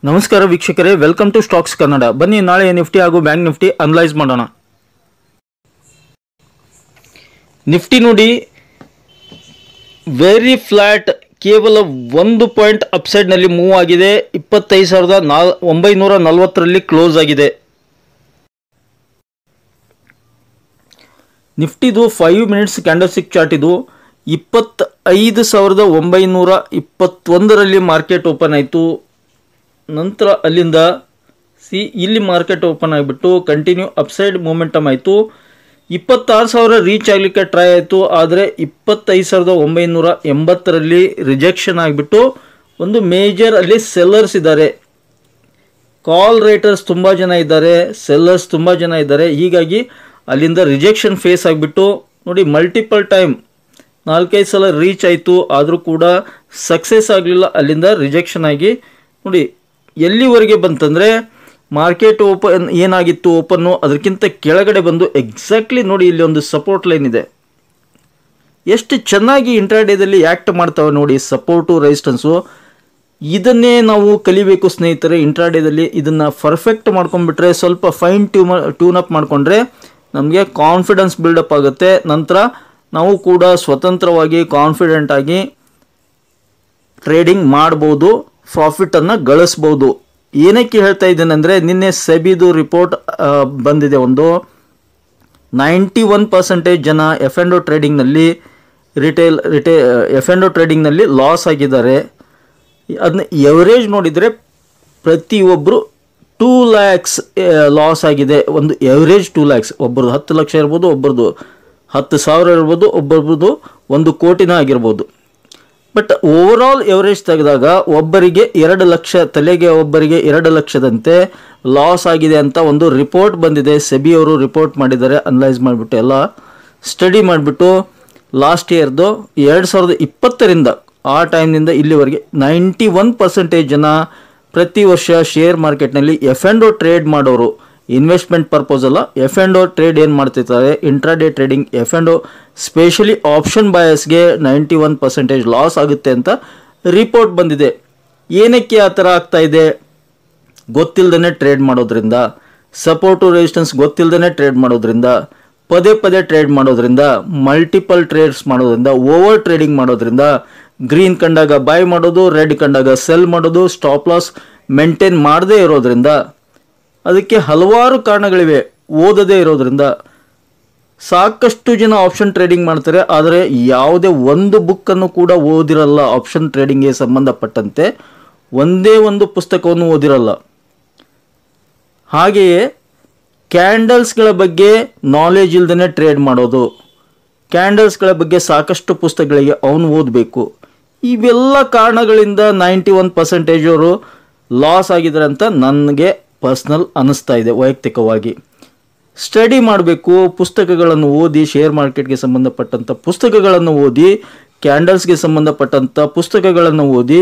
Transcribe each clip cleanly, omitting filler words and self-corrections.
ನಮಸ್ಕಾರ ವೀಕ್ಷಕರೇ, welcome to stocks Kannada. ಬನ್ನಿ ನಾಳೆ ನಿಫ್ಟಿ ಹಾಗೂ ಬ್ಯಾಂಕ್ ನಿಫ್ಟಿ ಅನಲೈಸ್ ಮಾಡೋಣ. ನಿಫ್ಟಿ ನೋಡಿ ವೆರಿ ಫ್ಲಾಟ್, ಕೇವಲ 1 ಪಾಯಿಂಟ್ ಅಪ್ಸೈಡ್ನಲ್ಲಿ ಮೂವ್ ಆಗಿದೆ. 25,940ರಲ್ಲಿ ಕ್ಲೋಸ್ ಆಗಿದೆ. ನಿಫ್ಟಿದು 5 ಮಿನಿಟ್ಸ್ ಕ್ಯಾಂಡಲ್ ಸ್ಟಿಕ್ ಚಾರ್ಟ್ ಇದು 25,921ರಲ್ಲಿ ಮಾರ್ಕೆಟ್ ಓಪನ್ ಆಯಿತು. ನಂತರ ಅಲ್ಲಿಂದ ಇಲ್ಲಿ ಮಾರ್ಕೆಟ್ ಓಪನ್ ಆಗಿಬಿಟ್ಟು ಕಂಟಿನ್ಯೂ ಅಪ್ಸೈಡ್ ಮೂಮೆಂಟಮ್ ಆಯಿತು. 26,000 ರೀಚ್ ಆಗಲಿಕ್ಕೆ ಟ್ರೈ ಆಯಿತು, ಆದರೆ 25,980ರಲ್ಲಿ ರಿಜೆಕ್ಷನ್ ಆಗಿಬಿಟ್ಟು ಒಂದು ಮೇಜರ್ ಅಲ್ಲಿ ಸೆಲ್ಲರ್ಸ್ ಇದ್ದಾರೆ. ಕಾಲ್ ರೈಟರ್ಸ್ ತುಂಬ ಜನ ಇದ್ದಾರೆ, ಸೆಲ್ಲರ್ಸ್ ತುಂಬ ಜನ ಇದ್ದಾರೆ. ಹೀಗಾಗಿ ಅಲ್ಲಿಂದ ರಿಜೆಕ್ಷನ್ ಫೇಸ್ ಆಗಿಬಿಟ್ಟು ನೋಡಿ ಮಲ್ಟಿಪಲ್ ಟೈಮ್ 4-5 ಸಲ ರೀಚ್ ಆಯಿತು, ಆದರೂ ಕೂಡ ಸಕ್ಸಸ್ ಆಗಲಿಲ್ಲ. ಅಲ್ಲಿಂದ ರಿಜೆಕ್ಷನ್ ಆಗಿ ನೋಡಿ ಎಲ್ಲಿವರೆಗೆ ಬಂತಂದರೆ ಮಾರ್ಕೆಟ್ ಓಪನ್ ಏನಾಗಿತ್ತು ಓಪನ್ನು ಅದಕ್ಕಿಂತ ಕೆಳಗಡೆ ಬಂದು ಎಕ್ಸಾಕ್ಟ್ಲಿ ನೋಡಿ ಇಲ್ಲಿ ಒಂದು ಸಪೋರ್ಟ್ ಲೈನ್ ಇದೆ. ಎಷ್ಟು ಚೆನ್ನಾಗಿ ಇಂಟ್ರಾಡೇದಲ್ಲಿ ಆ್ಯಕ್ಟ್ ಮಾಡ್ತವೆ ನೋಡಿ, ಸಪೋರ್ಟು ರೆಸಿಸ್ಟೆನ್ಸು. ಇದನ್ನೇ ನಾವು ಕಲಿಬೇಕು ಸ್ನೇಹಿತರೆ. ಇಂಟ್ರಾಡೇದಲ್ಲಿ ಇದನ್ನು ಪರ್ಫೆಕ್ಟ್ ಮಾಡ್ಕೊಂಡ್ಬಿಟ್ರೆ, ಸ್ವಲ್ಪ ಫೈನ್ ಟ್ಯೂನ್ ಅಪ್ ಮಾಡಿಕೊಂಡ್ರೆ ನಮಗೆ ಕಾನ್ಫಿಡೆನ್ಸ್ ಬಿಲ್ಡಪ್ ಆಗುತ್ತೆ. ನಂತರ ನಾವು ಕೂಡ ಸ್ವತಂತ್ರವಾಗಿ ಕಾನ್ಫಿಡೆಂಟ್ ಆಗಿ ಟ್ರೇಡಿಂಗ್ ಮಾಡ್ಬೋದು, ಪ್ರಾಫಿಟನ್ನು ಗಳಿಸ್ಬೋದು. ಏನಕ್ಕೆ ಹೇಳ್ತಾ ಇದ್ದೇನೆ ಅಂದರೆ, ನಿನ್ನೆ ಸೆಬಿದು ರಿಪೋರ್ಟ್ ಬಂದಿದೆ. ಒಂದು 91% ಜನ ಎಫ್ ಆ್ಯಂಡ್ ಓ ಟ್ರೇಡಿಂಗ್ನಲ್ಲಿ ಎಫ್ ಆ್ಯಂಡ್ ಓ ಟ್ರೇಡಿಂಗ್ನಲ್ಲಿ ಲಾಸ್ ಆಗಿದ್ದಾರೆ. ಅದನ್ನ ಎವರೇಜ್ ನೋಡಿದರೆ ಪ್ರತಿಯೊಬ್ಬರು 2 lakhs ಲಾಸ್ ಆಗಿದೆ. ಒಂದು ಎವರೇಜ್ 2 lakhs, ಒಬ್ಬರದು 10 ಲಕ್ಷ ಇರ್ಬೋದು, ಒಬ್ಬರದು 10,000 ಇರ್ಬೋದು, ಒಬ್ಬರದು 1 ಕೋಟಿನ ಆಗಿರ್ಬೋದು. ಬಟ್ ಓವರ್ ಆಲ್ ಎವರೇಜ್ ತೆಗೆದಾಗ ಒಬ್ಬರಿಗೆ 2 ಲಕ್ಷ, ತಲೆಗೆ ಒಬ್ಬರಿಗೆ 2 ಲಕ್ಷದಂತೆ ಲಾಸ್ ಆಗಿದೆ ಅಂತ ಒಂದು ರಿಪೋರ್ಟ್ ಬಂದಿದೆ. ಸೆಬಿ ಅವರು ರಿಪೋರ್ಟ್ ಮಾಡಿದ್ದಾರೆ, ಅನಲೈಸ್ ಮಾಡಿಬಿಟ್ಟು ಎಲ್ಲ ಸ್ಟಡಿ ಮಾಡಿಬಿಟ್ಟು ಲಾಸ್ಟ್ ಇಯರ್ದು 2020ರಿಂದ ಆ ಟೈಮ್ನಿಂದ ಇಲ್ಲಿವರೆಗೆ 91% ಜನ ಪ್ರತಿ ವರ್ಷ ಶೇರ್ ಮಾರ್ಕೆಟ್ನಲ್ಲಿ ಎಫ್ ಆ್ಯಂಡ್ ಓ ಟ್ರೇಡ್ ಮಾಡೋರು, ಇನ್ವೆಸ್ಟ್ಮೆಂಟ್ ಪರ್ಪಸ್ ಅಲ್ಲ, ಎಫ್ ಆ್ಯಂಡ್ ಓ ಟ್ರೇಡ್ ಏನು ಮಾಡ್ತಿರ್ತಾರೆ, intraday trading F and O specially option ಬಯಸ್ಗೆ 91% ಲಾಸ್ ಆಗುತ್ತೆ ಅಂತ ರಿಪೋರ್ಟ್ ಬಂದಿದೆ. ಏನಕ್ಕೆ ಆ ಥರ ಆಗ್ತಾ ಇದೆ? ಗೊತ್ತಿಲ್ಲದೇ ಟ್ರೇಡ್ ಮಾಡೋದ್ರಿಂದ, ಸಪೋರ್ಟು ರೆಸಿಸ್ಟೆನ್ಸ್ ಗೊತ್ತಿಲ್ಲದೇ ಟ್ರೇಡ್ ಮಾಡೋದ್ರಿಂದ, ಪದೇ ಪದೇ ಟ್ರೇಡ್ ಮಾಡೋದ್ರಿಂದ, ಮಲ್ಟಿಪಲ್ ಟ್ರೇಡ್ಸ್ ಮಾಡೋದ್ರಿಂದ, ಓವರ್ ಟ್ರೇಡಿಂಗ್ ಮಾಡೋದ್ರಿಂದ, ಗ್ರೀನ್ ಕಂಡಾಗ ಬೈ ಮಾಡೋದು, ರೆಡ್ ಕಂಡಾಗ ಸೆಲ್ ಮಾಡೋದು, ಸ್ಟಾಪ್ ಲಾಸ್ ಮೇಂಟೈನ್ ಮಾಡದೇ ಇರೋದ್ರಿಂದ, ಅದಕ್ಕೆ ಹಲವಾರು ಕಾರಣಗಳಿವೆ. ಓದದೇ ಇರೋದ್ರಿಂದ ಸಾಕಷ್ಟು ಜನ ಆಪ್ಷನ್ ಟ್ರೇಡಿಂಗ್ ಮಾಡ್ತಾರೆ, ಆದರೆ ಯಾವುದೇ ಒಂದು ಬುಕ್ಕನ್ನು ಕೂಡ ಓದಿರಲ್ಲ. ಆಪ್ಷನ್ ಟ್ರೇಡಿಂಗ್ಗೆ ಸಂಬಂಧಪಟ್ಟಂತೆ ಒಂದೇ ಒಂದು ಪುಸ್ತಕವನ್ನು ಓದಿರಲ್ಲ. ಹಾಗೆಯೇ ಕ್ಯಾಂಡಲ್ಸ್ಗಳ ಬಗ್ಗೆ ನಾಲೆಜ್ ಇಲ್ದೇ ಟ್ರೇಡ್ ಮಾಡೋದು, ಕ್ಯಾಂಡಲ್ಸ್ಗಳ ಬಗ್ಗೆ ಸಾಕಷ್ಟು ಪುಸ್ತಕಗಳಿಗೆ ಅವನು ಓದಬೇಕು. ಇವೆಲ್ಲ ಕಾರಣಗಳಿಂದ 91% ಅವರು ಲಾಸ್ ಆಗಿದ್ದಾರೆ ಅಂತ ನನಗೆ ಪರ್ಸ್ನಲ್ ಅನ್ನಿಸ್ತಾ ಇದೆ. ವೈಯಕ್ತಿಕವಾಗಿ ಸ್ಟಡಿ ಮಾಡಬೇಕು, ಪುಸ್ತಕಗಳನ್ನು ಓದಿ, ಶೇರ್ ಮಾರ್ಕೆಟ್ಗೆ ಸಂಬಂಧಪಟ್ಟಂಥ ಪುಸ್ತಕಗಳನ್ನು ಓದಿ, ಕ್ಯಾಂಡಲ್ಸ್ಗೆ ಸಂಬಂಧಪಟ್ಟಂಥ ಪುಸ್ತಕಗಳನ್ನು ಓದಿ,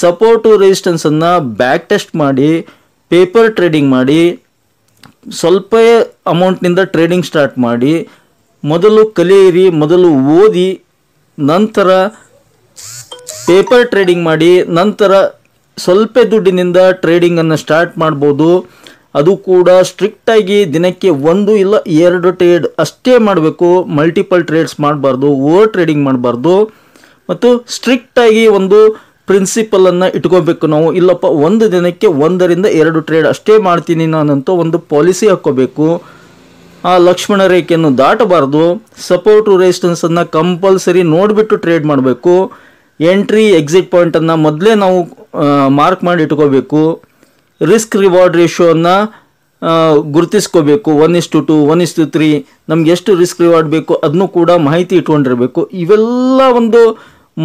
ಸಪೋರ್ಟು ರೆಸಿಸ್ಟೆನ್ಸನ್ನು ಬ್ಯಾಕ್ ಟೆಸ್ಟ್ ಮಾಡಿ, ಪೇಪರ್ ಟ್ರೇಡಿಂಗ್ ಮಾಡಿ, ಸ್ವಲ್ಪ ಅಮೌಂಟ್ನಿಂದ ಟ್ರೇಡಿಂಗ್ ಸ್ಟಾರ್ಟ್ ಮಾಡಿ. ಮೊದಲು ಕಲಿಯಿರಿ, ಮೊದಲು ಓದಿ, ನಂತರ ಪೇಪರ್ ಟ್ರೇಡಿಂಗ್ ಮಾಡಿ, ನಂತರ ಸ್ವಲ್ಪ ದುಡ್ಡಿನಿಂದ ಟ್ರೇಡಿಂಗನ್ನು ಸ್ಟಾರ್ಟ್ ಮಾಡ್ಬೋದು. ಅದು ಕೂಡ ಸ್ಟ್ರಿಕ್ಟಾಗಿ ದಿನಕ್ಕೆ 1 ಇಲ್ಲ 2 ಟ್ರೇಡ್ ಅಷ್ಟೇ ಮಾಡಬೇಕು. ಮಲ್ಟಿಪಲ್ ಟ್ರೇಡ್ಸ್ ಮಾಡಬಾರ್ದು, ಓವರ್ ಟ್ರೇಡಿಂಗ್ ಮಾಡಬಾರ್ದು. ಮತ್ತು ಸ್ಟ್ರಿಕ್ಟಾಗಿ ಒಂದು ಪ್ರಿನ್ಸಿಪಲನ್ನು ಇಟ್ಕೋಬೇಕು ನಾವು. ಇಲ್ಲಪ್ಪ ಒಂದು ದಿನಕ್ಕೆ 1ರಿಂದ 2 ಟ್ರೇಡ್ ಅಷ್ಟೇ ಮಾಡ್ತೀನಿ ನಾನಂತೂ ಒಂದು ಪಾಲಿಸಿ ಹಾಕ್ಕೋಬೇಕು. ಆ ಲಕ್ಷ್ಮಣ ರೇಖೆಯನ್ನು ದಾಟಬಾರ್ದು. ಸಪೋರ್ಟು ರೆಸಿಸ್ಟೆನ್ಸನ್ನು ಕಂಪಲ್ಸರಿ ನೋಡಿಬಿಟ್ಟು ಟ್ರೇಡ್ ಮಾಡಬೇಕು. ಎಂಟ್ರಿ ಎಕ್ಸಿಟ್ ಪಾಯಿಂಟನ್ನು ಮೊದಲೇ ನಾವು ಮಾರ್ಕ್ ಮಾಡಿ ಇಟ್ಕೋಬೇಕು. Risk reward ರೇಷಿಯೋವನ್ನು ಗುರುತಿಸ್ಕೋಬೇಕು. 1:2, 1:3, ನಮ್ಗೆ ಎಷ್ಟು ರಿಸ್ಕ್ ರಿವಾರ್ಡ್ ಬೇಕು ಅದನ್ನು ಕೂಡ ಮಾಹಿತಿ ಇಟ್ಕೊಂಡಿರಬೇಕು. ಇವೆಲ್ಲ ಒಂದು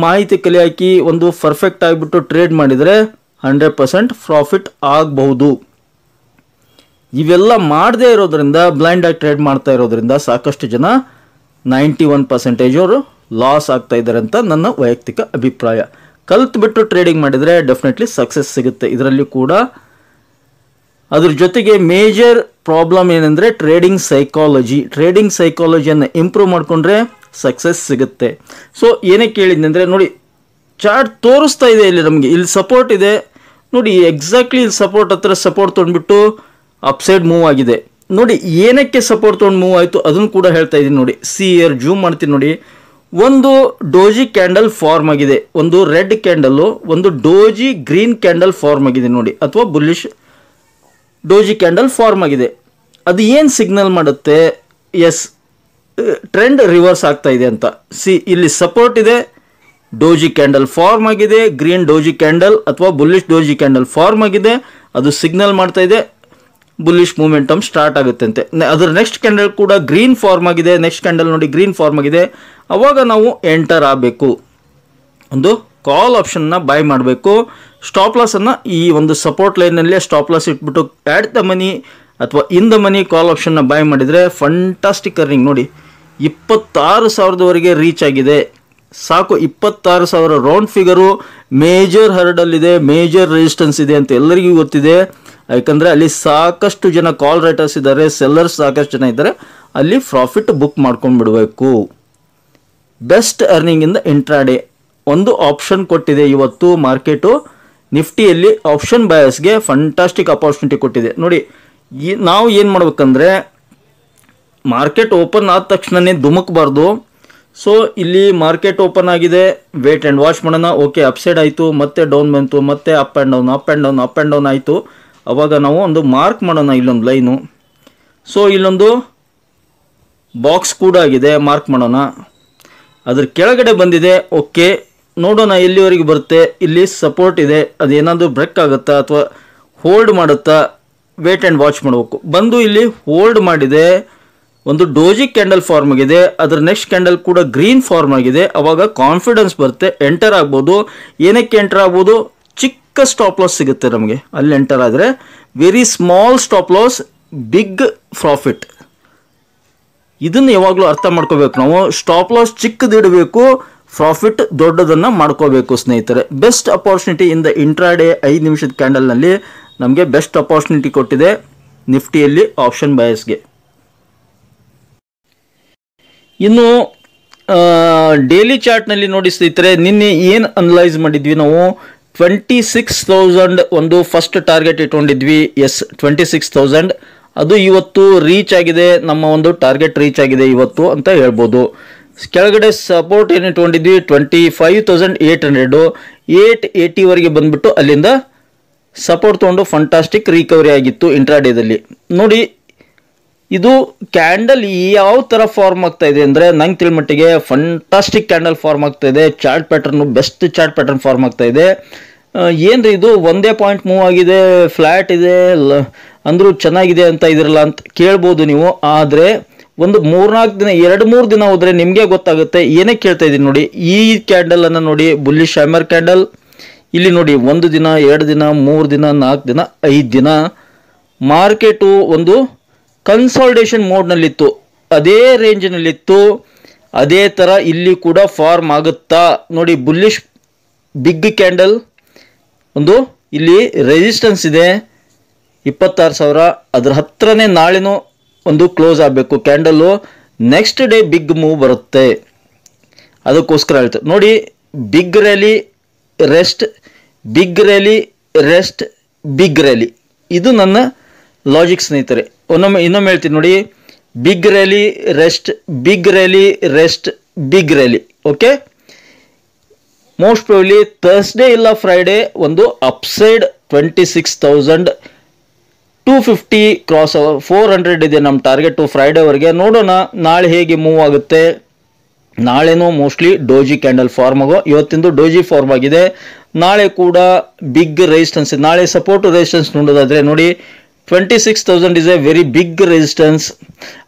ಮಾಹಿತಿ ಕಲೆ ಹಾಕಿ ಒಂದು ಪರ್ಫೆಕ್ಟ್ ಆಗಿಬಿಟ್ಟು ಟ್ರೇಡ್ ಮಾಡಿದರೆ 100% ಪ್ರಾಫಿಟ್ ಆಗಬಹುದು. ಇವೆಲ್ಲ ಮಾಡದೇ ಇರೋದ್ರಿಂದ, ಬ್ಲೈಂಡ್ ಆಗಿ ಟ್ರೇಡ್ ಮಾಡ್ತಾ ಇರೋದ್ರಿಂದ ಸಾಕಷ್ಟು ಜನ 91% ಅವರು ಲಾಸ್ ಆಗ್ತಾ ಇದ್ದಾರೆ ಅಂತ ನನ್ನ ವೈಯಕ್ತಿಕ ಅಭಿಪ್ರಾಯ. ಕಲ್ತ್ಬಿಟ್ಟು ಟ್ರೇಡಿಂಗ್ ಮಾಡಿದರೆ ಡೆಫಿನೆಟ್ಲಿ ಸಕ್ಸಸ್ ಸಿಗುತ್ತೆ. ಇದರಲ್ಲಿ ಕೂಡ ಅದ್ರ ಜೊತೆಗೆ ಮೇಜರ್ ಪ್ರಾಬ್ಲಮ್ ಏನಂದರೆ ಟ್ರೇಡಿಂಗ್ ಸೈಕಾಲಜಿಯನ್ನು ಇಂಪ್ರೂವ್ ಮಾಡಿಕೊಂಡ್ರೆ ಸಕ್ಸಸ್ ಸಿಗುತ್ತೆ. ಸೊ ಏನಕ್ಕೆ ಹೇಳಿದ್ನೆಂದರೆ ನೋಡಿ, ಚಾರ್ಟ್ ತೋರಿಸ್ತಾ ಇದೆ ಇಲ್ಲಿ ನಮಗೆ, ಇಲ್ಲಿ ಸಪೋರ್ಟ್ ಇದೆ, ನೋಡಿ ಎಕ್ಸಾಕ್ಟ್ಲಿ ಸಪೋರ್ಟ್ ಹತ್ರ ಸಪೋರ್ಟ್ ತೊಗೊಂಡ್ಬಿಟ್ಟು ಅಪ್ಸೈಡ್ ಮೂವ್ ಆಗಿದೆ. ನೋಡಿ ಏನಕ್ಕೆ ಸಪೋರ್ಟ್ ತೊಗೊಂಡು ಮೂವ್ ಆಯಿತು ಅದನ್ನು ಕೂಡ ಹೇಳ್ತಾ ಇದ್ದೀನಿ ನೋಡಿ. ಇಯರ್ ಜೂಮ್ ಮಾಡ್ತೀನಿ ನೋಡಿ. ಒಂದು ಡೋಜಿ ಕ್ಯಾಂಡಲ್ ಫಾರ್ಮ್ ಆಗಿದೆ, ಒಂದು ರೆಡ್ ಕ್ಯಾಂಡಲ್ಲು, ಒಂದು ಡೋಜಿ ಗ್ರೀನ್ ಕ್ಯಾಂಡಲ್ ಫಾರ್ಮ್ ಆಗಿದೆ ನೋಡಿ, ಅಥವಾ ಬುಲ್ಲಿಶ್ ಡೋಜಿ ಕ್ಯಾಂಡಲ್ ಫಾರ್ಮ್ ಆಗಿದೆ. ಅದು ಏನು ಸಿಗ್ನಲ್ ಮಾಡುತ್ತೆ? ಎಸ್, ಟ್ರೆಂಡ್ ರಿವರ್ಸ್ ಆಗ್ತಾ ಇದೆ ಅಂತ. ಇಲ್ಲಿ ಸಪೋರ್ಟ್ ಇದೆ, ಡೋಜಿ ಕ್ಯಾಂಡಲ್ ಫಾರ್ಮ್ ಆಗಿದೆ, ಗ್ರೀನ್ ಡೋಜಿ ಕ್ಯಾಂಡಲ್ ಅಥವಾ ಬುಲ್ಲಿಶ್ ಡೋಜಿ ಕ್ಯಾಂಡಲ್ ಫಾರ್ಮ್ ಆಗಿದೆ. ಅದು ಸಿಗ್ನಲ್ ಮಾಡ್ತಾ ಇದೆ ಬುಲ್ಲಿಶ್ ಮೂಮೆಂಟಮ್ ಸ್ಟಾರ್ಟ್ ಆಗುತ್ತೆ ಅಂತೆ. ಅದರ ನೆಕ್ಸ್ಟ್ ಕ್ಯಾಂಡಲ್ ಕೂಡ ಗ್ರೀನ್ ಫಾರ್ಮ್ ಆಗಿದೆ, ನೆಕ್ಸ್ಟ್ ಕ್ಯಾಂಡಲ್ ನೋಡಿ ಗ್ರೀನ್ ಫಾರ್ಮ್ ಆಗಿದೆ. ಅವಾಗ ನಾವು ಎಂಟರ್ ಆಗಬೇಕು, ಒಂದು ಕಾಲ್ ಆಪ್ಷನ್ನ ಬೈ ಮಾಡಬೇಕು. ಸ್ಟಾಪ್ ಲಾಸನ್ನು ಈ ಒಂದು ಸಪೋರ್ಟ್ ಲೈನಲ್ಲೇ ಸ್ಟಾಪ್ ಲಾಸ್ ಇಟ್ಬಿಟ್ಟು ಆ್ಯಡ್ ದ ಮನಿ ಅಥವಾ ಇನ್ ದ ಮನಿ ಕಾಲ್ ಆಪ್ಷನ್ನ ಬೈ ಮಾಡಿದರೆ ಫಂಟಾಸ್ಟಿಕ್ ಅರ್ನಿಂಗ್ ನೋಡಿ. 26,000ವರೆಗೆ ರೀಚ್ ಆಗಿದೆ. ಸಾಕು, 26,000 ರೌಂಡ್ ಫಿಗರು. ಮೇಜರ್ ಹರ್ಡಲ್ಲಿದೆ, ಮೇಜರ್ ರೆಸಿಸ್ಟೆನ್ಸ್ ಇದೆ ಅಂತ ಎಲ್ಲರಿಗೂ ಗೊತ್ತಿದೆ. ಯಾಕಂದರೆ ಅಲ್ಲಿ ಸಾಕಷ್ಟು ಜನ ಕಾಲ್ ರೈಟರ್ಸ್ ಇದ್ದಾರೆ, ಸೆಲ್ಲರ್ಸ್ ಸಾಕಷ್ಟು ಜನ ಇದ್ದಾರೆ. ಅಲ್ಲಿ ಪ್ರಾಫಿಟ್ ಬುಕ್ ಮಾಡ್ಕೊಂಡ್ಬಿಡಬೇಕು. Best earning in the intraday ಒಂದು ಆಪ್ಷನ್ ಕೊಟ್ಟಿದೆ ಇವತ್ತು ಮಾರ್ಕೆಟು. ನಿಫ್ಟಿಯಲ್ಲಿ ಆಪ್ಷನ್ ಬಯರ್ಸ್ಗೆ ಫಂಟಾಸ್ಟಿಕ್ ಅಪಾರ್ಚುನಿಟಿ ಕೊಟ್ಟಿದೆ ನೋಡಿ. ನಾವು ಏನು ಮಾಡ್ಬೇಕಂದ್ರೆ ಮಾರ್ಕೆಟ್ ಓಪನ್ ಆದ ತಕ್ಷಣವೇ ಧುಮುಕಬಾರ್ದು. ಸೊ ಇಲ್ಲಿ ಮಾರ್ಕೆಟ್ ಓಪನ್ ಆಗಿದೆ, ವೇಟ್ ಆ್ಯಂಡ್ ವಾಚ್ ಮಾಡೋಣ. ಓಕೆ, ಅಪ್ಸೈಡ್ ಆಯಿತು, ಮತ್ತೆ ಡೌನ್ ಬಂತು, ಮತ್ತೆ up and down, up and down, up and down ಆಯಿತು. ಅವಾಗ ನಾವು ಒಂದು ಮಾರ್ಕ್ ಮಾಡೋಣ, ಇಲ್ಲೊಂದು ಲೈನು. ಸೊ ಇಲ್ಲೊಂದು ಬಾಕ್ಸ್ ಕೂಡ ಆಗಿದೆ, ಮಾರ್ಕ್ ಮಾಡೋಣ. ಅದ್ರ ಕೆಳಗಡೆ ಬಂದಿದೆ. ಓಕೆ, ನೋಡೋಣ ಎಲ್ಲಿವರೆಗೆ ಬರುತ್ತೆ. ಇಲ್ಲಿ ಸಪೋರ್ಟ್ ಇದೆ, ಅದೇನಾದರೂ ಬ್ರೇಕ್ ಆಗುತ್ತಾ ಅಥವಾ ಹೋಲ್ಡ್ ಮಾಡುತ್ತಾ, ವೇಟ್ ಆ್ಯಂಡ್ ವಾಚ್ ಮಾಡಬೇಕು. ಬಂದು ಇಲ್ಲಿ ಹೋಲ್ಡ್ ಮಾಡಿದೆ, ಒಂದು ಡೋಜಿ ಕ್ಯಾಂಡಲ್ ಫಾರ್ಮ್ ಆಗಿದೆ, ಅದರ ನೆಕ್ಸ್ಟ್ ಕ್ಯಾಂಡಲ್ ಕೂಡ ಗ್ರೀನ್ ಫಾರ್ಮ್ ಆಗಿದೆ. ಅವಾಗ ಕಾನ್ಫಿಡೆನ್ಸ್ ಬರುತ್ತೆ, ಎಂಟರ್ ಆಗ್ಬೋದು. ಏನಕ್ಕೆ ಎಂಟರ್ ಆಗ್ಬೋದು? ಚಿಕ್ಕ ಸ್ಟಾಪ್ ಲಾಸ್ ಸಿಗುತ್ತೆ ನಮಗೆ ಅಲ್ಲಿ ಎಂಟರ್ ಆದರೆ. Very small stop loss, big profit. ಇದನ್ನು ಯಾವಾಗಲೂ ಅರ್ಥ ಮಾಡ್ಕೋಬೇಕು ನಾವು. ಸ್ಟಾಪ್ ಲಾಸ್ ಚಿಕ್ಕದಿಡಬೇಕು, ಪ್ರಾಫಿಟ್ ದೊಡ್ಡದನ್ನು ಮಾಡ್ಕೋಬೇಕು ಸ್ನೇಹಿತರೆ. Best opportunity in the intraday 5 ನಿಮಿಷದ ಕ್ಯಾಂಡಲ್ನಲ್ಲಿ ನಮಗೆ ಬೆಸ್ಟ್ ಅಪಾರ್ಚುನಿಟಿ ಕೊಟ್ಟಿದೆ ನಿಫ್ಟಿಯಲ್ಲಿ ಆಪ್ಷನ್ ಬಯರ್ಸ್ಗೆ. ಇನ್ನು ಡೈಲಿ ಚಾರ್ಟ್ನಲ್ಲಿ ನೋಡಿ ಸ್ನೇಹಿತರೆ, ನಿನ್ನೆ ಏನು ಅನಲೈಸ್ ಮಾಡಿದ್ವಿ ನಾವು, 26,000 ಒಂದು ಫಸ್ಟ್ ಟಾರ್ಗೆಟ್ ಇಟ್ಕೊಂಡಿದ್ವಿ. ಎಸ್, 26,000 ಅದು ಇವತ್ತು ರೀಚ್ ಆಗಿದೆ. ನಮ್ಮ ಒಂದು ಟಾರ್ಗೆಟ್ ರೀಚ್ ಆಗಿದೆ ಇವತ್ತು ಅಂತ ಹೇಳ್ಬೋದು. ಕೆಳಗಡೆ ಸಪೋರ್ಟ್ ಏನು ಇಟ್ಕೊಂಡಿದ್ವಿ 25,800, 880ವರೆಗೆ ಬಂದ್ಬಿಟ್ಟು ಅಲ್ಲಿಂದ ಸಪೋರ್ಟ್ ತೊಗೊಂಡು ಫಂಟಾಸ್ಟಿಕ್ ರಿಕವರಿ ಆಗಿತ್ತು ಇಂಟ್ರಾಡೇದಲ್ಲಿ ನೋಡಿ. ಇದು ಕ್ಯಾಂಡಲ್ ಯಾವ ಥರ ಫಾರ್ಮ್ ಆಗ್ತಾ ಇದೆ ಅಂದರೆ ನಂಗೆ ತಿಳಿಮಟ್ಟಿಗೆ ಫಂಟಾಸ್ಟಿಕ್ ಕ್ಯಾಂಡಲ್ ಫಾರ್ಮ್ ಆಗ್ತಾ ಇದೆ. Chart pattern best chart pattern form ಆಗ್ತಾ ಇದೆ. ಏನ್ರಿ ಇದು ಒಂದೇ ಪಾಯಿಂಟ್ ಮೂವ್ ಆಗಿದೆ, ಫ್ಲ್ಯಾಟ್ ಇದೆ ಅಂದರೂ ಚೆನ್ನಾಗಿದೆ ಅಂತ ಇದಿರಲ್ಲ ಅಂತ ಕೇಳ್ಬೋದು ನೀವು. ಆದರೆ ಒಂದು 3-4 ದಿನ, 2-3 ದಿನ ಹೋದರೆ ನಿಮಗೆ ಗೊತ್ತಾಗುತ್ತೆ. ಏನಕ್ಕೆ ಕೇಳ್ತಾ ಇದ್ದೀನಿ ನೋಡಿ. ಈ ಕ್ಯಾಂಡಲನ್ನು ನೋಡಿ, ಬುಲ್ಲಿಶ್ ಹ್ಯಾಮರ್ ಕ್ಯಾಂಡಲ್. ಇಲ್ಲಿ ನೋಡಿ 1 ದಿನ, 2 ದಿನ, 3 ದಿನ, 4 ದಿನ, 5 ದಿನ ಮಾರ್ಕೆಟು ಒಂದು ಕನ್ಸಾಲ್ಟೇಷನ್ ಮೋಡ್ನಲ್ಲಿತ್ತು, ಅದೇ ರೇಂಜ್ನಲ್ಲಿತ್ತು. ಅದೇ ಥರ ಇಲ್ಲಿ ಕೂಡ ಫಾರ್ಮ್ ಆಗುತ್ತಾ ನೋಡಿ. ಬುಲ್ಲಿಶ್ ಬಿಗ್ ಕ್ಯಾಂಡಲ್, ಒಂದು ಇಲ್ಲಿ ರೆಸಿಸ್ಟೆನ್ಸ್ ಇದೆ 26,000, ಅದರ ಹತ್ರನೇ ನಾಳೆನೂ ಒಂದು ಕ್ಲೋಸ್ ಆಗಬೇಕು candle. Next day big move ಬರುತ್ತೆ, ಅದಕ್ಕೋಸ್ಕರ ಹೇಳ್ತು ನೋಡಿ. Big rally rest, big rally rest, big rally, ಇದು ನನ್ನ ಲಾಜಿಕ್ ಸ್ನೇಹಿತರೆ. ಇನ್ನೊಮ್ಮೆ ಹೇಳ್ತೀನಿ ನೋಡಿ. Big rally rest, big rally rest, big rally. Okay, most probably Thursday ಇಲ್ಲ ಫ್ರೈಡೇ ಒಂದು ಅಪ್ಸೈಡ್ 26,250 ಕ್ರಾಸ್ 400 ಇದೆ ನಮ್ಮ ಟಾರ್ಗೆಟು ಫ್ರೈಡೇವರೆಗೆ. ನೋಡೋಣ ನಾಳೆ ಹೇಗೆ ಮೂವ್ ಆಗುತ್ತೆ. ನಾಳೆನೂ ಮೋಸ್ಟ್ಲಿ ಡೋಜಿ ಕ್ಯಾಂಡಲ್ ಫಾರ್ಮ್ ಆಗೋ, ಇವತ್ತಿಂದು ಡೋಜಿ ಫಾರ್ಮ್ ಆಗಿದೆ. ನಾಳೆ ಕೂಡ ಬಿಗ್ ರೆಸಿಸ್ಟೆನ್ಸ್, ನಾಳೆ ಸಪೋರ್ಟ್ ರೆಸಿಸ್ಟೆನ್ಸ್ ನೋಡೋದಾದರೆ ನೋಡಿ 26,000 is a very big resistance.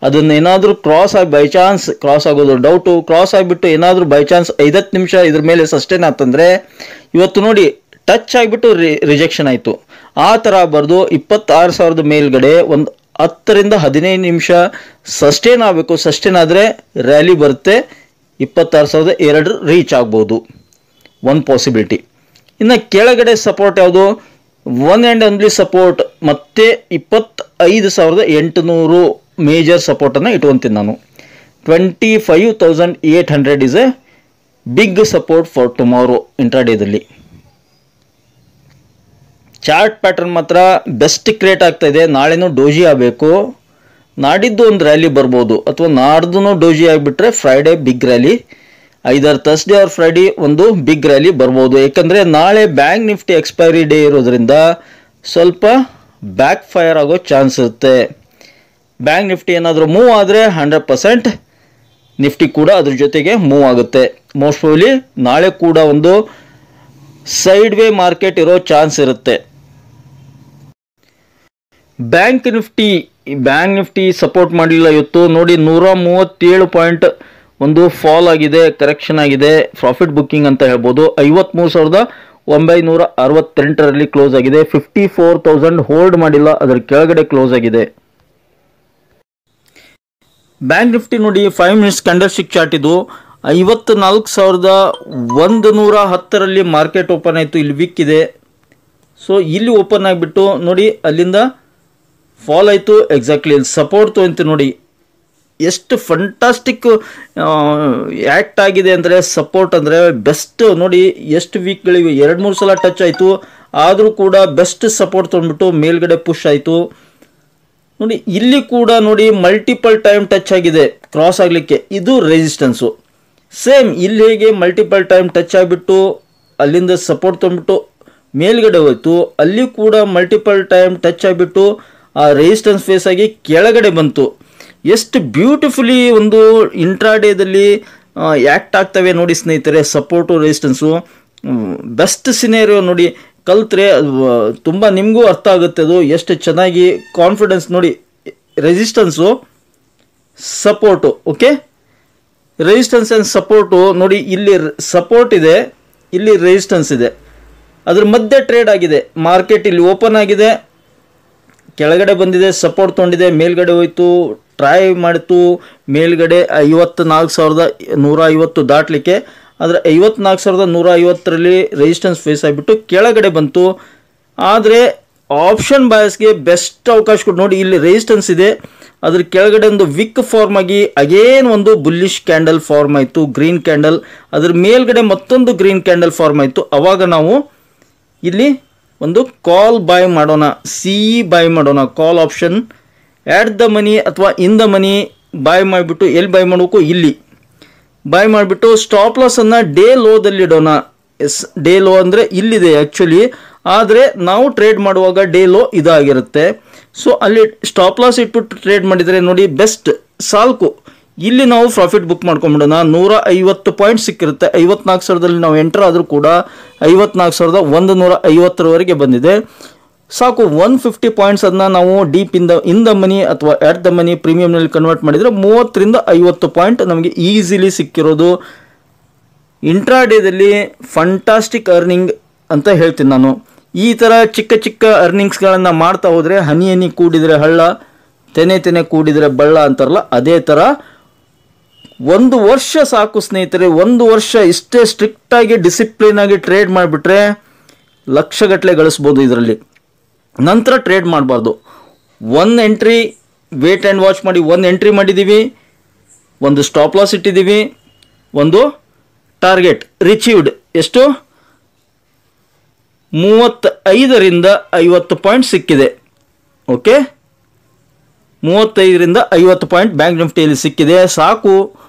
ಅದನ್ನು ಏನಾದರೂ ಕ್ರಾಸ್ ಆಗಿ ಬೈ ಚಾನ್ಸ್, ಕ್ರಾಸ್ ಆಗೋದು ಡೌಟು, ಕ್ರಾಸ್ ಆಗಿಬಿಟ್ಟು ಏನಾದರೂ ಬೈ ಚಾನ್ಸ್ 5-10 ನಿಮಿಷ ಇದ್ರ ಮೇಲೆ ಸಸ್ಟೇನ್ ಆಗ್ತಂದರೆ, ಇವತ್ತು ನೋಡಿ ಟಚ್ ಆಗಿಬಿಟ್ಟು ರಿಜೆಕ್ಷನ್ ಆಯಿತು. ಆ ಥರ ಆಗಬಾರ್ದು. 26,000 ಮೇಲ್ಗಡೆ ಒಂದು 10ರಿಂದ 15 ನಿಮಿಷ ಸಸ್ಟೇನ್ ಆಗಬೇಕು. ಸಸ್ಟೇನ್ ಆದರೆ ರ್ಯಾಲಿ ಬರುತ್ತೆ, 26,002 ರೀಚ್ ಆಗ್ಬೋದು, ಒಂದು ಪಾಸಿಬಿಲಿಟಿ. ಇನ್ನು ಕೆಳಗಡೆ ಸಪೋರ್ಟ್ ಯಾವುದು? ಒನ್ ಆ್ಯಂಡ್ ಓನ್ಲಿ ಸಪೋರ್ಟ್ ಮತ್ತೆ 25,800 ಮೇಜರ್ ಸಪೋರ್ಟನ್ನು ಇಟ್ಕೊತೀನಿ ನಾನು. 25,800 is a big support for tomorrow ಇಂಟ್ರಾಡೇದಲ್ಲಿ. ಚಾರ್ಟ್ ಪ್ಯಾಟರ್ನ್ ಮಾತ್ರ ಬೆಸ್ಟ್ ಕ್ರಿಯೇಟ್ ಆಗ್ತಾ ಇದೆ. ನಾಳೆನೂ ಡೋಜಿ ಆಗಬೇಕು, ನಾಡಿದ್ದು ಒಂದು ರ್ಯಾಲಿ ಬರ್ಬೋದು, ಅಥವಾ ನಾಡ್ದು ಡೋಜಿ ಆಗಿಬಿಟ್ರೆ ಫ್ರೈಡೇ ಬಿಗ್ ರ್ಯಾಲಿ, ಐದರ್ ಥರ್ಸ್ಡೇ ಆರ್ ಫ್ರೈಡೇ ಒಂದು ಬಿಗ್ ರ್ಯಾಲಿ ಬರ್ಬೋದು. ಯಾಕಂದರೆ ನಾಳೆ ಬ್ಯಾಂಕ್ ನಿಫ್ಟಿ ಎಕ್ಸ್ಪೈರಿ ಡೇ ಇರೋದ್ರಿಂದ ಸ್ವಲ್ಪ ಬ್ಯಾಕ್ ಫೈರ್ ಆಗೋ ಚಾನ್ಸ್ ಇರುತ್ತೆ. ಬ್ಯಾಂಕ್ ನಿಫ್ಟಿ ಏನಾದರೂ ಮೂವ್ ಆದರೆ 100% ನಿಫ್ಟಿ ಕೂಡ ಅದ್ರ ಜೊತೆಗೆ ಮೂವ್ ಆಗುತ್ತೆ. ಮೋಸ್ಟ್ ಪ್ರಾಬಬ್ಲಿ ನಾಳೆ ಕೂಡ ಒಂದು ಸೈಡ್ ವೇ ಮಾರ್ಕೆಟ್ ಇರೋ ಚಾನ್ಸ್ ಇರುತ್ತೆ. ಬ್ಯಾಂಕ್ ನಿಫ್ಟಿ ಸಪೋರ್ಟ್ ಮಾಡಲಿಲ್ಲ ಇವತ್ತು ನೋಡಿ. 137 ಪಾಯಿಂಟ್ ಒಂದು ಫಾಲ್ ಆಗಿದೆ, ಕರೆಕ್ಷನ್ ಆಗಿದೆ, ಪ್ರಾಫಿಟ್ ಬುಕ್ಕಿಂಗ್ ಅಂತ ಹೇಳ್ಬೋದು. 53,968ರಲ್ಲಿ ಕ್ಲೋಸ್ ಆಗಿದೆ. 54,000 ಹೋಲ್ಡ್ ಮಾಡಿಲ್ಲ, ಅದರ ಕೆಳಗಡೆ ಕ್ಲೋಸ್ ಆಗಿದೆ. ಬ್ಯಾಂಕ್ ನಿಫ್ಟಿ ನೋಡಿ 5 ಮಿನಿಟ್ಸ್ ಕ್ಯಾಂಡಲ್ ಸ್ಟಿಕ್ ಚಾರ್ಟ್ ಇದು. 54,110ರಲ್ಲಿ ಮಾರ್ಕೆಟ್ ಓಪನ್ ಆಯಿತು. ಇಲ್ಲಿ ವೀಕ್ ಇದೆ, ಸೊ ಇಲ್ಲಿ ಓಪನ್ ಆಗಿಬಿಟ್ಟು ನೋಡಿ ಅಲ್ಲಿಂದ ಫಾಲ್ ಆಯಿತು. ಎಕ್ಸಾಕ್ಟ್ಲಿ ಇಲ್ಲಿ ಸಪೋರ್ಟ್ ತೊಗೊಂತು ನೋಡಿ. ಎಷ್ಟು ಫಂಟಾಸ್ಟಿಕ್ ಆ್ಯಕ್ಟ್ ಆಗಿದೆ ಅಂದರೆ, ಸಪೋರ್ಟ್ ಅಂದರೆ ಬೆಸ್ಟ್ ನೋಡಿ. ಎಷ್ಟು ವೀಕ್ಗಳಿವೆ, 2-3 ಸಲ ಟಚ್ ಆಯಿತು, ಆದರೂ ಕೂಡ ಬೆಸ್ಟ್ ಸಪೋರ್ಟ್ ತೊಗೊಂಡ್ಬಿಟ್ಟು ಮೇಲ್ಗಡೆ ಪುಷ್ ಆಯಿತು ನೋಡಿ. ಇಲ್ಲಿ ಕೂಡ ನೋಡಿ ಮಲ್ಟಿಪಲ್ ಟೈಮ್ ಟಚ್ ಆಗಿದೆ ಕ್ರಾಸ್ ಆಗಲಿಕ್ಕೆ, ಇದು ರೆಸಿಸ್ಟೆನ್ಸು. ಸೇಮ್ ಇಲ್ಲಿ ಹೇಗೆ ಮಲ್ಟಿಪಲ್ ಟೈಮ್ ಟಚ್ ಆಗಿಬಿಟ್ಟು ಅಲ್ಲಿಂದ ಸಪೋರ್ಟ್ ತೊಗೊಂಡ್ಬಿಟ್ಟು ಮೇಲ್ಗಡೆ ಹೋಯ್ತು, ಅಲ್ಲಿ ಕೂಡ ಮಲ್ಟಿಪಲ್ ಟೈಮ್ ಟಚ್ ಆಗಿಬಿಟ್ಟು ಆ ರೆಸಿಸ್ಟೆನ್ಸ್ ಫೇಸ್ ಆಗಿ ಕೆಳಗಡೆ ಬಂತು. ಎಷ್ಟು ಬ್ಯೂಟಿಫುಲಿ ಒಂದು ಇಂಟ್ರಾಡೇದಲ್ಲಿ ಆ್ಯಕ್ಟ್ ಆಗ್ತವೆ ನೋಡಿ ಸ್ನೇಹಿತರೆ. ಸಪೋರ್ಟು ರೆಸಿಸ್ಟೆನ್ಸು ಬೆಸ್ಟ್ ಸಿನೇರಿಯೋ ನೋಡಿ. ಕಲ್ತ್ರೆ ತುಂಬ ನಿಮಗೂ ಅರ್ಥ ಆಗುತ್ತೆ ಅದು ಎಷ್ಟು ಚೆನ್ನಾಗಿ. ಕಾನ್ಫಿಡೆನ್ಸ್ ನೋಡಿ, resistance support, okay, resistance and support ನೋಡಿ. ಇಲ್ಲಿ ಸಪೋರ್ಟ್ ಇದೆ, ಇಲ್ಲಿ ರೆಸಿಸ್ಟೆನ್ಸ್ ಇದೆ, ಅದ್ರ ಮಧ್ಯೆ ಟ್ರೇಡ್ ಆಗಿದೆ. ಮಾರ್ಕೆಟ್ ಇಲ್ಲಿ ಓಪನ್ ಆಗಿದೆ, ಕೆಳಗಡೆ ಬಂದಿದೆ, ಸಪೋರ್ಟ್ ತೊಗೊಂಡಿದೆ, ಮೇಲ್ಗಡೆ ಹೋಯ್ತು, ಟ್ರೈ ಮಾಡಿತು ಮೇಲ್ಗಡೆ 54,150 ದಾಟಲಿಕ್ಕೆ. ಆದರೆ 54,150ರಲ್ಲಿ ರೆಸಿಸ್ಟೆನ್ಸ್ ಫೇಸ್ ಆಗಿಬಿಟ್ಟು ಕೆಳಗಡೆ ಬಂತು. ಆದರೆ ಆಪ್ಷನ್ ಬಾಯಸ್ಗೆ ಬೆಸ್ಟ್ ಅವಕಾಶ ಕೊಟ್ಟು ನೋಡಿ. ಇಲ್ಲಿ ರೆಸಿಸ್ಟೆನ್ಸ್ ಇದೆ, ಅದ್ರ ಕೆಳಗಡೆ ಒಂದು ವಿಕ್ ಫಾರ್ಮ್ ಆಗಿ ಅಗೇನ್ ಒಂದು ಬುಲ್ಲಿಶ್ ಕ್ಯಾಂಡಲ್ ಫಾರ್ಮ್ ಆಯಿತು, ಗ್ರೀನ್ ಕ್ಯಾಂಡಲ್. ಅದ್ರ ಮೇಲ್ಗಡೆ ಮತ್ತೊಂದು ಗ್ರೀನ್ ಕ್ಯಾಂಡಲ್ ಫಾರ್ಮ್ ಆಯಿತು. ಆವಾಗ ನಾವು ಇಲ್ಲಿ ಒಂದು ಕಾಲ್ ಬೈ ಮಾಡೋಣ, ಬೈ ಮಾಡೋಣ, ಕಾಲ್ ಆಪ್ಷನ್ ಆ್ಯಟ್ ದ ಮನಿ ಅಥವಾ ಇನ್ ದ ಮನಿ ಬೈ ಮಾಡಿಬಿಟ್ಟು ಎಲ್ಲಿ ಬೈ ಮಾಡಬೇಕು, ಇಲ್ಲಿ ಬೈ ಮಾಡಿಬಿಟ್ಟು ಸ್ಟಾಪ್ ಲಾಸನ್ನು ಡೇ ಲೋದಲ್ಲಿ ಇಡೋಣ. ಡೇ ಲೋ ಅಂದರೆ ಇಲ್ಲಿದೆ ಆ್ಯಕ್ಚುಲಿ, ಆದರೆ ನಾವು ಟ್ರೇಡ್ ಮಾಡುವಾಗ ಡೇ ಲೋ ಇದಾಗಿರುತ್ತೆ. ಸೊ ಅಲ್ಲಿ ಸ್ಟಾಪ್ ಲಾಸ್ ಇಟ್ಬಿಟ್ಟು ಟ್ರೇಡ್ ಮಾಡಿದರೆ ನೋಡಿ ಬೆಸ್ಟ್ ಸಾಲ್ಕು. ಇಲ್ಲಿ ನಾವು ಪ್ರಾಫಿಟ್ ಬುಕ್ ಮಾಡ್ಕೊಂಬಿಡೋಣ. 150 ಪಾಯಿಂಟ್ ಸಿಕ್ಕಿರುತ್ತೆ. 54,000ದಲ್ಲಿ ನಾವು ಎಂಟರ್ ಆದರೂ ಕೂಡ 54,150ರವರೆಗೆ ಬಂದಿದೆ. ಸಾಕು 150 ಪಾಯಿಂಟ್ಸ್ ಅದನ್ನ ನಾವು ಡೀಪ್ ಇನ್ ದ ಮನಿ ಅಥವಾ ಆಟ್ ದ ಮನಿ ಪ್ರೀಮಿಯಂನಲ್ಲಿ ಕನ್ವರ್ಟ್ ಮಾಡಿದರೆ 30-50 ಪಾಯಿಂಟ್ ನಮಗೆ ಈಸಿಲಿ ಸಿಕ್ಕಿರೋದು. ಇಂಟ್ರಾಡೇದಲ್ಲಿ ಫಂಟಾಸ್ಟಿಕ್ ಅರ್ನಿಂಗ್ ಅಂತ ಹೇಳ್ತೀನಿ ನಾನು. ಈ ಥರ ಚಿಕ್ಕ ಚಿಕ್ಕ ಅರ್ನಿಂಗ್ಸ್ಗಳನ್ನು ಮಾಡ್ತಾ ಹೋದರೆ ಹನಿ ಕೂಡಿದರೆ ಹಳ್ಳ, ತೆನೆ ಕೂಡಿದರೆ ಬಳ್ಳ ಅಂತಾರಲ್ಲ, ಅದೇ ಥರ 1 ವರ್ಷ ಸಾಕು ಸ್ನೇಹಿತರೆ. 1 ವರ್ಷ ಇಷ್ಟೇ ಸ್ಟ್ರಿಕ್ಟಾಗಿ ಡಿಸಿಪ್ಲಿನ್ ಆಗಿ ಟ್ರೇಡ್ ಮಾಡಿಬಿಟ್ರೆ ಲಕ್ಷಗಟ್ಟಲೆ ಗಳಿಸ್ಬೋದು ಇದರಲ್ಲಿ. ನಂತರ ಟ್ರೇಡ್ ಮಾಡಬಾರ್ದು. 1 ಎಂಟ್ರಿ ವೇಟ್ ಆ್ಯಂಡ್ ವಾಚ್ ಮಾಡಿ 1 ಎಂಟ್ರಿ ಮಾಡಿದ್ದೀವಿ, ಒಂದು ಸ್ಟಾಪ್ ಲಾಸ್ ಇಟ್ಟಿದ್ದೀವಿ, ಒಂದು ಟಾರ್ಗೆಟ್ ರಿಚೀವ್ಡ್ ಎಷ್ಟು 35-50 ಪಾಯಿಂಟ್ ಸಿಕ್ಕಿದೆ. ಓಕೆ, 35-50 ಪಾಯಿಂಟ್ ಬ್ಯಾಂಕ್ ನಿಫ್ಟಿಯಲ್ಲಿ ಸಿಕ್ಕಿದೆ. ಸಾಕು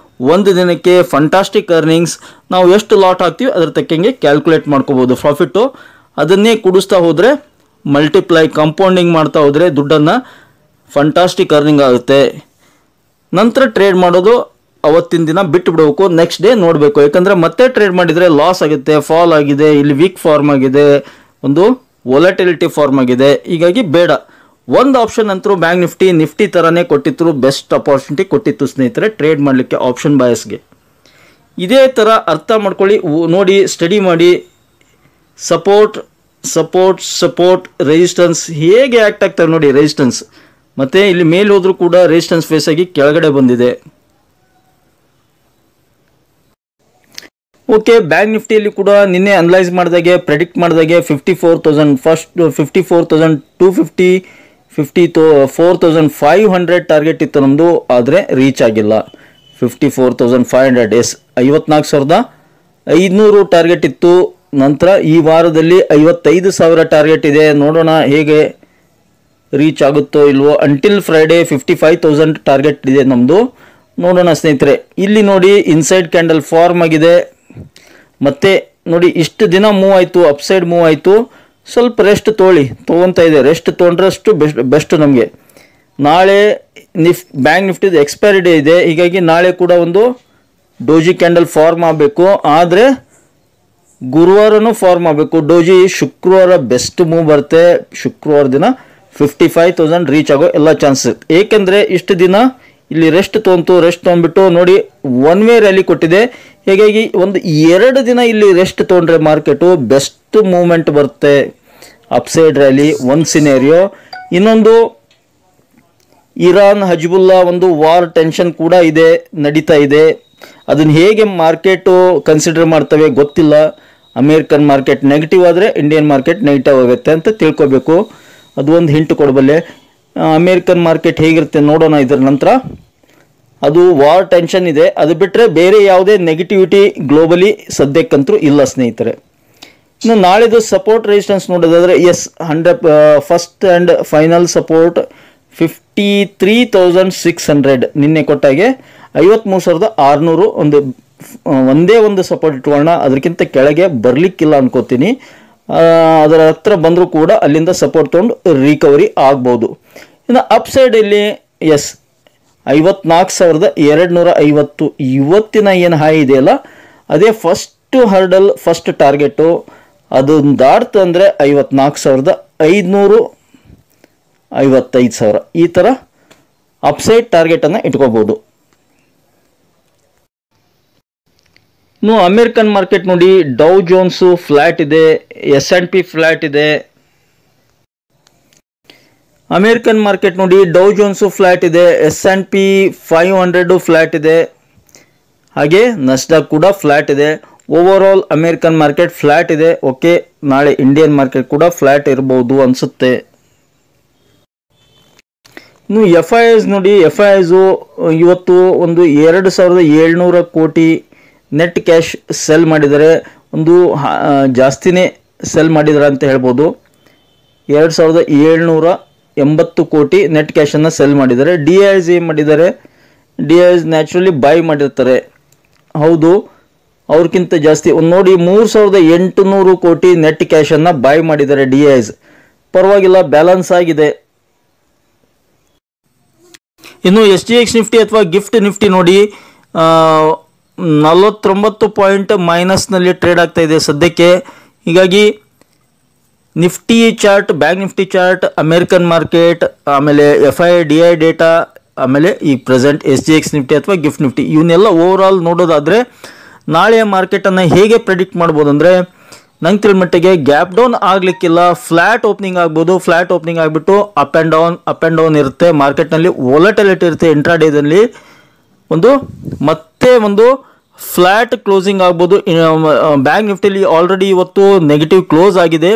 ಒಂದು ದಿನಕ್ಕೆ ಫಂಟಾಸ್ಟಿಕ್ ಅರ್ನಿಂಗ್ಸ್. ನಾವು ಎಷ್ಟು ಲಾಟ್ ಹಾಕ್ತೀವಿ ಅದರ ತಕ್ಕಂಗೆ ಕ್ಯಾಲ್ಕುಲೇಟ್ ಮಾಡ್ಕೋಬೋದು ಪ್ರಾಫಿಟ್ಟು. ಅದನ್ನೇ ಕುಡಿಸ್ತಾ ಹೋದರೆ ಮಲ್ಟಿಪ್ಲೈ ಕಂಪೌಂಡಿಂಗ್ ಮಾಡ್ತಾ ಹೋದರೆ ದುಡ್ಡನ್ನು ಫಂಟಾಸ್ಟಿಕ್ ಅರ್ನಿಂಗ್ ಆಗುತ್ತೆ. ನಂತರ ಟ್ರೇಡ್ ಮಾಡೋದು ಅವತ್ತಿನ ದಿನ ಬಿಟ್ಟು ಬಿಡಬೇಕು, ನೆಕ್ಸ್ಟ್ ಡೇ ನೋಡಬೇಕು. ಯಾಕಂದರೆ ಮತ್ತೆ ಟ್ರೇಡ್ ಮಾಡಿದರೆ ಲಾಸ್ ಆಗುತ್ತೆ. ಫಾಲ್ ಆಗಿದೆ, ಇಲ್ಲಿ ವೀಕ್ ಫಾರ್ಮ್ ಆಗಿದೆ, ಒಂದು ವೊಲಟಿಲಿಟಿ ಫಾರ್ಮ್ ಆಗಿದೆ. ಹೀಗಾಗಿ ಬೇಡ. ಒಂದು ಆಪ್ಷನ್ ಅಂತರೂ ಬ್ಯಾಂಕ್ ನಿಫ್ಟಿ ಥರನೇ ಕೊಟ್ಟಿತ್ತು, ಬೆಸ್ಟ್ ಅಪಾರ್ಚುನಿಟಿ ಕೊಟ್ಟಿತ್ತು ಸ್ನೇಹಿತರೆ ಟ್ರೇಡ್ ಮಾಡಲಿಕ್ಕೆ ಆಪ್ಷನ್ ಬಾಯಸ್ಗೆ. ಇದೇ ಥರ ಅರ್ಥ ಮಾಡ್ಕೊಳ್ಳಿ, ನೋಡಿ, ಸ್ಟಡಿ ಮಾಡಿ. ಸಪೋರ್ಟ್ ರೆಸಿಸ್ಟೆನ್ಸ್ ಹೇಗೆ ಆ್ಯಕ್ಟ್ ಆಗ್ತವೆ ನೋಡಿ. ರೆಸಿಸ್ಟೆನ್ಸ್ ಮತ್ತು ಇಲ್ಲಿ ಮೇಲೆ ಹೋದರೂ ಕೂಡ ರೆಸಿಸ್ಟೆನ್ಸ್ ಫೇಸ್ ಆಗಿ ಕೆಳಗಡೆ ಬಂದಿದೆ. ಓಕೆ, ಬ್ಯಾಂಕ್ ನಿಫ್ಟಿಯಲ್ಲಿ ಕೂಡ ನಿನ್ನೆ ಅನಲೈಸ್ ಮಾಡಿದಾಗೆ ಪ್ರೆಡಿಕ್ಟ್ ಮಾಡಿದಾಗೆ 54,000 ಫಸ್ಟ್ 54,250 54,500 ಟಾರ್ಗೆಟ್ ಇತ್ತು ನಮ್ಮದು, ಆದರೆ ರೀಚ್ ಆಗಿಲ್ಲ. 54,500 54,500 ಟಾರ್ಗೆಟ್ ಇತ್ತು, ನಂತರ ಈ ವಾರದಲ್ಲಿ 55,000 ಟಾರ್ಗೆಟ್ ಇದೆ. ನೋಡೋಣ ಹೇಗೆ ರೀಚ್ ಆಗುತ್ತೋ ಇಲ್ವೋ. ಅಂಟಿಲ್ ಫ್ರೈಡೇ 55,000 ಟಾರ್ಗೆಟ್ ಇದೆ ನಮ್ಮದು. ನೋಡೋಣ ಸ್ನೇಹಿತರೆ. ಇಲ್ಲಿ ನೋಡಿ ಇನ್ಸೈಡ್ ಕ್ಯಾಂಡಲ್ ಫಾರ್ಮ್ ಆಗಿದೆ. ಮತ್ತೆ ನೋಡಿ ಇಷ್ಟು ದಿನ ಮೂವ್ ಆಯಿತು, ಅಪ್ಸೈಡ್ ಮೂವ್ ಆಯಿತು. ಸ್ವಲ್ಪ ರೆಸ್ಟ್ ತೊಗೊತಾ ಇದೆ. ರೆಸ್ಟ್ ತೊಗೊಂಡ್ರಷ್ಟು ಬೆಸ್ಟ್ ನಮಗೆ. ನಾಳೆ ಬ್ಯಾಂಕ್ ನಿಫ್ಟಿದು ಎಕ್ಸ್ಪೈರಿ ಡೇ ಇದೆ. ಹೀಗಾಗಿ ನಾಳೆ ಕೂಡ ಒಂದು ಡೋಜಿ ಕ್ಯಾಂಡಲ್ ಫಾರ್ಮ್ ಆಗಬೇಕು. ಆದರೆ ಗುರುವಾರನೂ ಫಾರ್ಮ್ ಆಗಬೇಕು. ಡೋಜಿ ಶುಕ್ರವಾರ ಬೆಸ್ಟ್ ಮೂವ್ ಬರುತ್ತೆ. ಶುಕ್ರವಾರ ದಿನ 55,000 ರೀಚ್ ಆಗೋ ಎಲ್ಲ ಚಾನ್ಸಸ್. ಏಕೆಂದರೆ ಇಷ್ಟು ದಿನ ಇಲ್ಲಿ ರೆಸ್ಟ್ ತೊಗೊಂಡ್ಬಿಟ್ಟು ನೋಡಿ ಒನ್ ವೇ ರ್ಯಾಲಿ ಕೊಟ್ಟಿದೆ. ಹೀಗಾಗಿ ಒಂದು 2 ದಿನ ಇಲ್ಲಿ ರೆಸ್ಟ್ ತೊಗೊಂಡ್ರೆ ಮಾರ್ಕೆಟು ಬೆಸ್ಟ್ ಮೂವ್ಮೆಂಟ್ ಬರುತ್ತೆ. ಅಪ್ಸೈಡ್ ರ್ಯಾಲಿ ಒಂದು ಸಿನೇರಿಯೋ. ಇನ್ನೊಂದು ಇರಾನ್ ಹಜ್ಬುಲ್ಲಾ ಒಂದು ವಾರ್ ಟೆನ್ಷನ್ ಕೂಡ ಇದೆ, ನಡೀತಾ ಇದೆ. ಅದನ್ನು ಹೇಗೆ ಮಾರ್ಕೆಟು ಕನ್ಸಿಡರ್ ಮಾಡ್ತವೆ ಗೊತ್ತಿಲ್ಲ. ಅಮೇರಿಕನ್ ಮಾರ್ಕೆಟ್ ನೆಗೆಟಿವ್ ಆದರೆ ಇಂಡಿಯನ್ ಮಾರ್ಕೆಟ್ ನೆಗೆಟಿವ್ ಆಗುತ್ತೆ ಅಂತ ತಿಳ್ಕೊಬೇಕು. ಅದು ಒಂದು ಹಿಂಟ್ ಕೊಡಬಲ್ಲೆ. ಅಮೇರಿಕನ್ ಮಾರ್ಕೆಟ್ ಹೇಗಿರುತ್ತೆ ನೋಡೋಣ ಇದರ ನಂತರ. ಅದು ವಾರ್ ಟೆನ್ಷನ್ ಇದೆ. ಅದು ಬಿಟ್ಟರೆ ಬೇರೆ ಯಾವುದೇ ನೆಗೆಟಿವಿಟಿ ಗ್ಲೋಬಲಿ ಸದ್ಯಕ್ಕಂತೂ ಇಲ್ಲ ಸ್ನೇಹಿತರೆ. ಇನ್ನು ನಾಳೆದು ಸಪೋರ್ಟ್ ರೆಸಿಸ್ಟೆನ್ಸ್ ನೋಡೋದಾದರೆ 100 ಫಸ್ಟ್ ಆ್ಯಂಡ್ ಫೈನಲ್ ಸಪೋರ್ಟ್ 53,600. ನಿನ್ನೆ ಕೊಟ್ಟಾಗೆ 53,600 ಒಂದೇ ಒಂದು ಸಪೋರ್ಟ್ ಇಟ್ಕೊಳ್ಳೋಣ. ಅದಕ್ಕಿಂತ ಕೆಳಗೆ ಬರಲಿಕ್ಕಿಲ್ಲ ಅನ್ಕೋತೀನಿ. ಅದರ ಹತ್ರ ಬಂದರೂ ಕೂಡ ಅಲ್ಲಿಂದ ಸಪೋರ್ಟ್ ತೊಗೊಂಡು ರಿಕವರಿ ಆಗ್ಬೋದು. ಇನ್ನು ಅಪ್ಸೈಡ್ ಇಲ್ಲಿ 54,250 ಇವತ್ತಿನ ಏನು ಹೈ ಇದೆಯಲ್ಲ ಅದೇ ಫಸ್ಟ್ ಹರ್ಡಲ್, ಫಸ್ಟ್ ಟಾರ್ಗೆಟು. ಅದನ್ನು ದಾಟ್ತು ಅಂದರೆ 54,555 ಈ ಥರ ಅಪ್ಸೈಡ್ ಟಾರ್ಗೆಟನ್ನು ಇಟ್ಕೋಬೋದು. ಇನ್ನು ಅಮೇರಿಕನ್ ಮಾರ್ಕೆಟ್ ನೋಡಿ ಡೌ ಜೋನ್ಸು ಫ್ಲ್ಯಾಟ್ ಇದೆ, S&P ಫ್ಲ್ಯಾಟ್ ಇದೆ. ಅಮೇರಿಕನ್ ಮಾರ್ಕೆಟ್ ನೋಡಿ ಡೌ ಜೋನ್ಸು ಫ್ಲ್ಯಾಟ್ ಇದೆ, S&P 500 ಫ್ಲ್ಯಾಟ್ ಇದೆ, ಹಾಗೆ ನಸ್ಡಾಕ್ ಕೂಡ ಫ್ಲ್ಯಾಟ್ ಇದೆ. Over all American market flat ಇದೆ. ಓಕೆ, ನಾಳೆ ಇಂಡಿಯನ್ ಮಾರ್ಕೆಟ್ ಕೂಡ ಫ್ಲ್ಯಾಟ್ ಇರಬಹುದು ಅನಿಸುತ್ತೆ. ಇನ್ನು FIIs ನೋಡಿ, FIIs ಇವತ್ತು ಒಂದು 2,700 ಕೋಟಿ ನೆಟ್ ಕ್ಯಾಶ್ ಸೆಲ್ ಮಾಡಿದ್ದಾರೆ. ಒಂದು ಜಾಸ್ತಿನೇ ಸೆಲ್ ಮಾಡಿದ್ದಾರೆ ಅಂತ ಹೇಳ್ಬೋದು. 2,780 ಕೋಟಿ ನೆಟ್ ಕ್ಯಾಶನ್ನು ಸೆಲ್ ಮಾಡಿದ್ದಾರೆ. DIs ಏನು ಮಾಡಿದ್ದಾರೆ? DIs ನ್ಯಾಚುರಲಿ ಬೈ ಮಾಡಿರ್ತಾರೆ. ಹೌದು, ಅವ್ರಿಗಿಂತ ಜಾಸ್ತಿ ನೋಡಿ 3,800 ಕೋಟಿ ನೆಟ್ ಕ್ಯಾಶನ್ನು ಬೈ ಮಾಡಿದ್ದಾರೆ DIs. ಪರವಾಗಿಲ್ಲ, ಬ್ಯಾಲೆನ್ಸ್ ಆಗಿದೆ. ಇನ್ನು SGX ನಿಫ್ಟಿ ಅಥವಾ ಗಿಫ್ಟ್ ನಿಫ್ಟಿ ನೋಡಿ 49 ಪಾಯಿಂಟ್ ಮೈನಸ್ನಲ್ಲಿ ಟ್ರೇಡ್ ಆಗ್ತಾ ಇದೆ ಸದ್ಯಕ್ಕೆ. ಹೀಗಾಗಿ Nifty chart, bank Nifty chart, American market, ಆಮೇಲೆ FII DI ಡೇಟಾ, ಆಮೇಲೆ ಈ ಪ್ರೆಸೆಂಟ್ SGX ನಿಫ್ಟಿ ಅಥವಾ ಗಿಫ್ಟ್ ನಿಫ್ಟಿ ಇವನ್ನೆಲ್ಲ ಓವರ್ ಆಲ್ ನೋಡೋದಾದರೆ ನಾಳೆಯ ಮಾರ್ಕೆಟನ್ನು ಹೇಗೆ ಪ್ರೆಡಿಕ್ಟ್ ಮಾಡ್ಬೋದು ಅಂದರೆ, ನಂಗೆ ತಿಳಿದ ಮಟ್ಟಿಗೆ ಗ್ಯಾಪ್ ಡೌನ್ ಆಗಲಿಕ್ಕಿಲ್ಲ, ಫ್ಲ್ಯಾಟ್ ಓಪನಿಂಗ್ ಆಗ್ಬೋದು. ಫ್ಲ್ಯಾಟ್ ಓಪನಿಂಗ್ ಆಗಿಬಿಟ್ಟು ಅಪ್ ಆ್ಯಂಡ್ ಡೌನ್ ಇರುತ್ತೆ. ಮಾರ್ಕೆಟ್ನಲ್ಲಿ ವೊಲಟಿಲಿಟಿ ಇರುತ್ತೆ. ಇಂಟ್ರಾಡೇದಲ್ಲಿ ಮತ್ತೆ ಒಂದು ಫ್ಲ್ಯಾಟ್ ಕ್ಲೋಸಿಂಗ್ ಆಗ್ಬೋದು. ಬ್ಯಾಂಕ್ ನಿಫ್ಟಿಲಿ ಆಲ್ರೆಡಿ ಇವತ್ತು ನೆಗೆಟಿವ್ ಕ್ಲೋಸ್ ಆಗಿದೆ.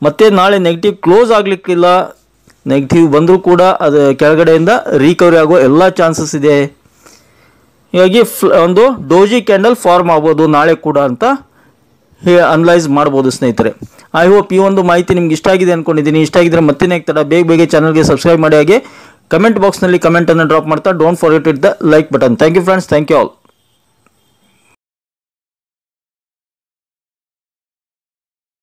ಮತ್ತೆ ನಾಳೆ ನೆಗೆಟಿವ್ ಕ್ಲೋಸ್ ಆಗಲಿಕ್ಕಿಲ್ಲ. ನೆಗೆಟಿವ್ ಬಂದರೂ ಕೂಡ ಅದು ಕೆಳಗಡೆಯಿಂದ ರಿಕವರಿ ಆಗೋ ಎಲ್ಲ ಚಾನ್ಸಸ್ ಇದೆ. ಹೀಗಾಗಿ ಒಂದು ಡೋಜಿ ಕ್ಯಾಂಡಲ್ ಫಾರ್ಮ್ ಆಗ್ಬೋದು ನಾಳೆ ಕೂಡ ಅಂತ ಅನಲೈಸ್ ಮಾಡ್ಬೋದು ಸ್ನೇಹಿತರೆ. ಐ ಹೋಪ್ ಈ ಒಂದು ಮಾಹಿತಿ ನಿಮ್ಗೆ ಇಷ್ಟ ಆಗಿದೆ ಅಂದ್ಕೊಂಡಿದ್ದೀನಿ. ಇಷ್ಟ ಆಗಿದ್ರೆ ಮತ್ತೆ ಬೇಗ ಚಾನಲ್ಗೆ ಸಬ್ಸ್ಕ್ರೈಬ್ ಮಾಡಿ, ಹಾಗೆ ಕಮೆಂಟ್ ಬಾಕ್ಸ್ನಲ್ಲಿ ಕಮೆಂಟನ್ನು ಡ್ರಾಪ್ ಮಾಡ್ತಾ don't forget it the like button. Thank you friends, thank you all.